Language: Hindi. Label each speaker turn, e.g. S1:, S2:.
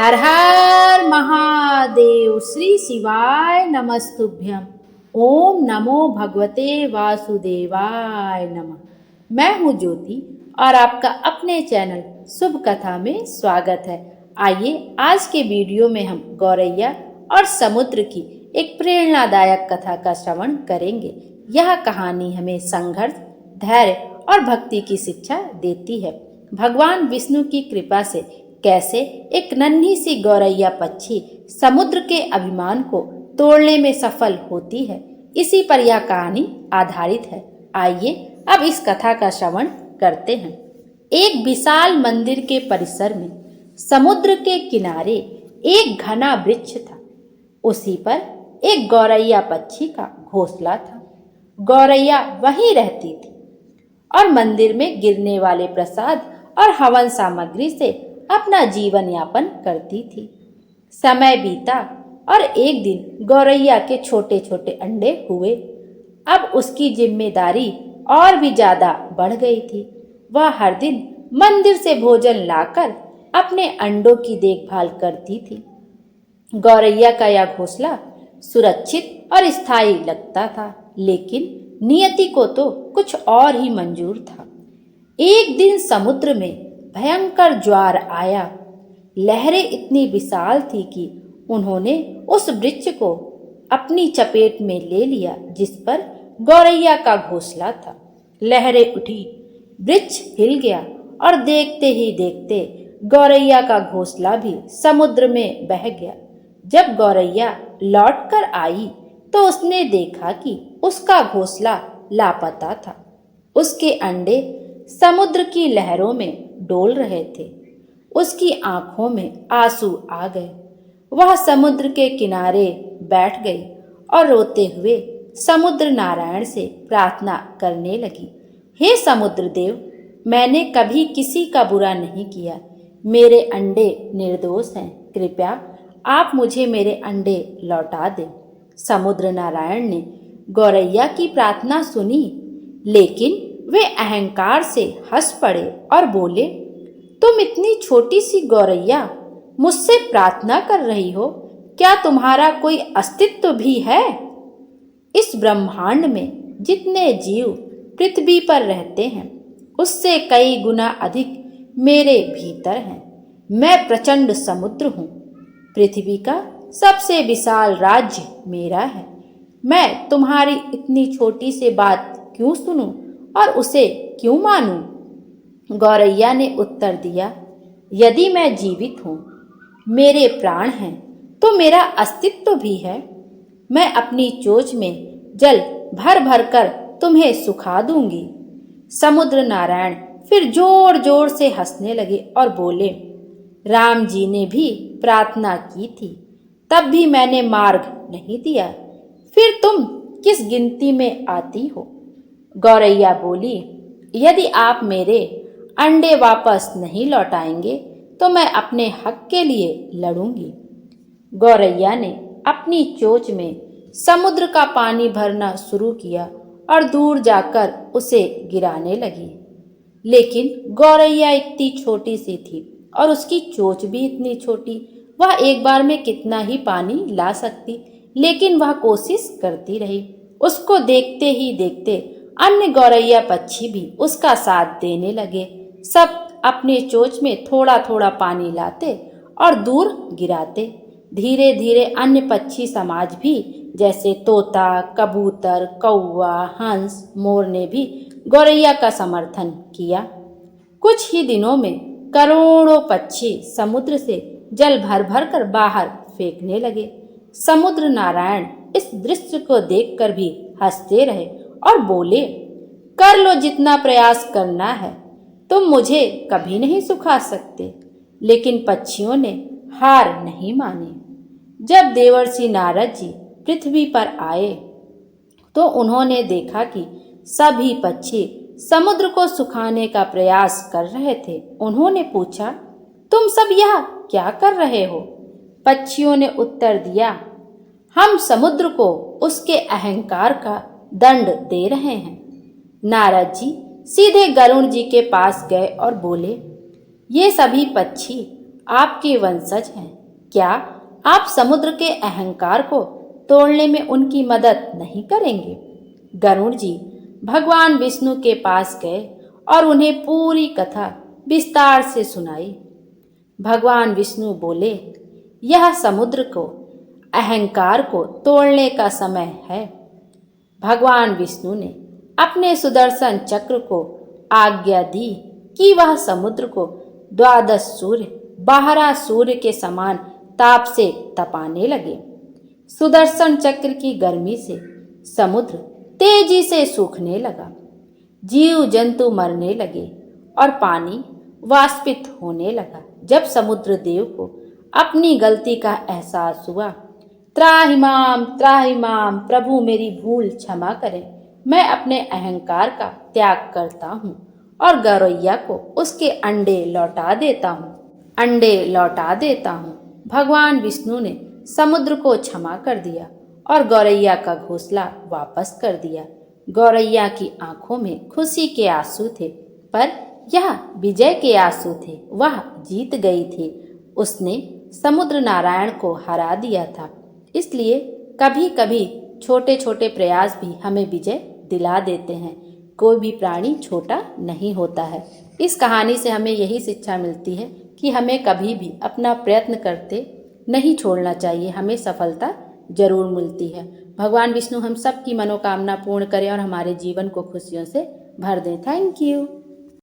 S1: हर हर महादेव। श्री शिवाय नमस्तुभ्यम। ओम नमो भगवते वासुदेवाय नमः। मैं हूँ ज्योति और आपका अपने चैनल शुभ कथा में स्वागत है। आइए आज के वीडियो में हम गौरैया और समुद्र की एक प्रेरणादायक कथा का श्रवण करेंगे। यह कहानी हमें संघर्ष, धैर्य और भक्ति की शिक्षा देती है। भगवान विष्णु की कृपा से कैसे एक नन्ही सी गौरैया पक्षी समुद्र के अभिमान को तोड़ने में सफल होती है, इसी पर यह कहानी आधारित है। आइए अब इस कथा का श्रवण करते हैं। एक विशाल मंदिर के परिसर में समुद्र के किनारे एक घना वृक्ष था। उसी पर एक गौरैया पक्षी का घोंसला था। गौरैया वहीं रहती थी और मंदिर में गिरने वाले प्रसाद और हवन सामग्री से अपना जीवन यापन करती थी। समय बीता और एक दिन गौरैया के छोटे छोटे अंडे हुए। अब उसकी जिम्मेदारी और भी ज्यादा बढ़ गई थी। वह हर दिन मंदिर से भोजन लाकर अपने अंडों की देखभाल करती थी। गौरैया का यह घोंसला सुरक्षित और स्थायी लगता था, लेकिन नियति को तो कुछ और ही मंजूर था। एक दिन समुद्र में भयंकर ज्वार आया। लहरें इतनी विशाल थी कि उन्होंने उस वृक्ष को अपनी चपेट में ले लिया जिस पर गौरैया का घोंसला था। लहरें उठी, वृक्ष हिल गया और देखते ही देखते गौरैया का घोंसला भी समुद्र में बह गया। जब गौरैया लौटकर आई तो उसने देखा कि उसका घोंसला लापता था। उसके अंडे समुद्र की लहरों में डोल रहे थे। उसकी आंखों में आंसू आ गए। वह समुद्र के किनारे बैठ गई और रोते हुए समुद्र नारायण से प्रार्थना करने लगी। हे समुद्र देव, मैंने कभी किसी का बुरा नहीं किया। मेरे अंडे निर्दोष हैं। कृपया आप मुझे मेरे अंडे लौटा दें। समुद्र नारायण ने गौरैया की प्रार्थना सुनी, लेकिन वे अहंकार से हंस पड़े और बोले, तुम इतनी छोटी सी गौरैया मुझसे प्रार्थना कर रही हो? क्या तुम्हारा कोई अस्तित्व भी है? इस ब्रह्मांड में जितने जीव पृथ्वी पर रहते हैं उससे कई गुना अधिक मेरे भीतर हैं। मैं प्रचंड समुद्र हूँ। पृथ्वी का सबसे विशाल राज्य मेरा है। मैं तुम्हारी इतनी छोटी सी बात क्यों सुनूं और उसे क्यों मानूं? गौरैया ने उत्तर दिया, यदि मैं जीवित हूँ, मेरे प्राण हैं, तो मेरा अस्तित्व भी है। मैं अपनी चोंच में जल भर भर कर तुम्हें सुखा दूंगी। समुद्र नारायण फिर जोर जोर से हंसने लगे और बोले, राम जी ने भी प्रार्थना की थी, तब भी मैंने मार्ग नहीं दिया। फिर तुम किस गिनती में आती हो? गौरैया बोली, यदि आप मेरे अंडे वापस नहीं लौटाएंगे तो मैं अपने हक के लिए लड़ूंगी। गौरैया ने अपनी चोंच में समुद्र का पानी भरना शुरू किया और दूर जाकर उसे गिराने लगी। लेकिन गौरैया इतनी छोटी सी थी और उसकी चोंच भी इतनी छोटी। वह एक बार में कितना ही पानी ला सकती, लेकिन वह कोशिश करती रही। उसको देखते ही देखते अन्य गौरैया पक्षी भी उसका साथ देने लगे। सब अपने चोंच में थोड़ा थोड़ा पानी लाते और दूर गिराते। धीरे धीरे अन्य पक्षी समाज भी, जैसे तोता, कबूतर, कौवा, हंस, मोर ने भी गौरैया का समर्थन किया। कुछ ही दिनों में करोड़ों पक्षी समुद्र से जल भर भर कर बाहर फेंकने लगे। समुद्र नारायण इस दृश्य को देखकर भी हंसते रहे और बोले, कर लो जितना प्रयास करना है, तुम मुझे कभी नहीं सुखा सकते। लेकिन पक्षियों ने हार नहीं मानी। जब देवर्षि नारद जी पृथ्वी पर आए तो उन्होंने देखा कि सभी पक्षी समुद्र को सुखाने का प्रयास कर रहे थे। उन्होंने पूछा, तुम सब यह क्या कर रहे हो? पक्षियों ने उत्तर दिया, हम समुद्र को उसके अहंकार का दंड दे रहे हैं। नारद जी सीधे गरुड़ जी के पास गए और बोले, ये सभी पक्षी आपके वंशज हैं। क्या आप समुद्र के अहंकार को तोड़ने में उनकी मदद नहीं करेंगे? गरुड़ जी भगवान विष्णु के पास गए और उन्हें पूरी कथा विस्तार से सुनाई। भगवान विष्णु बोले, यह समुद्र को अहंकार को तोड़ने का समय है। भगवान विष्णु ने अपने सुदर्शन चक्र को आज्ञा दी कि वह समुद्र को 12 सूर्य 12 सूर्य के समान ताप से तपाने लगे। सुदर्शन चक्र की गर्मी से समुद्र तेजी से सूखने लगा, जीव जंतु मरने लगे और पानी वाष्पित होने लगा। जब समुद्र देव को अपनी गलती का एहसास हुआ, त्राहि माम, प्रभु मेरी भूल क्षमा करें, मैं अपने अहंकार का त्याग करता हूँ और गौरैया को उसके अंडे लौटा देता हूँ। भगवान विष्णु ने समुद्र को क्षमा कर दिया और गौरैया का घोंसला वापस कर दिया। गौरैया की आंखों में खुशी के आंसू थे, पर यह विजय के आंसू थे। वह जीत गई थी। उसने समुद्र नारायण को हरा दिया था। इसलिए कभी कभी छोटे छोटे प्रयास भी हमें विजय दिला देते हैं। कोई भी प्राणी छोटा नहीं होता है। इस कहानी से हमें यही शिक्षा मिलती है कि हमें कभी भी अपना प्रयत्न करते नहीं छोड़ना चाहिए। हमें सफलता जरूर मिलती है। भगवान विष्णु हम सब की मनोकामना पूर्ण करें और हमारे जीवन को खुशियों से भर दें। Thank you.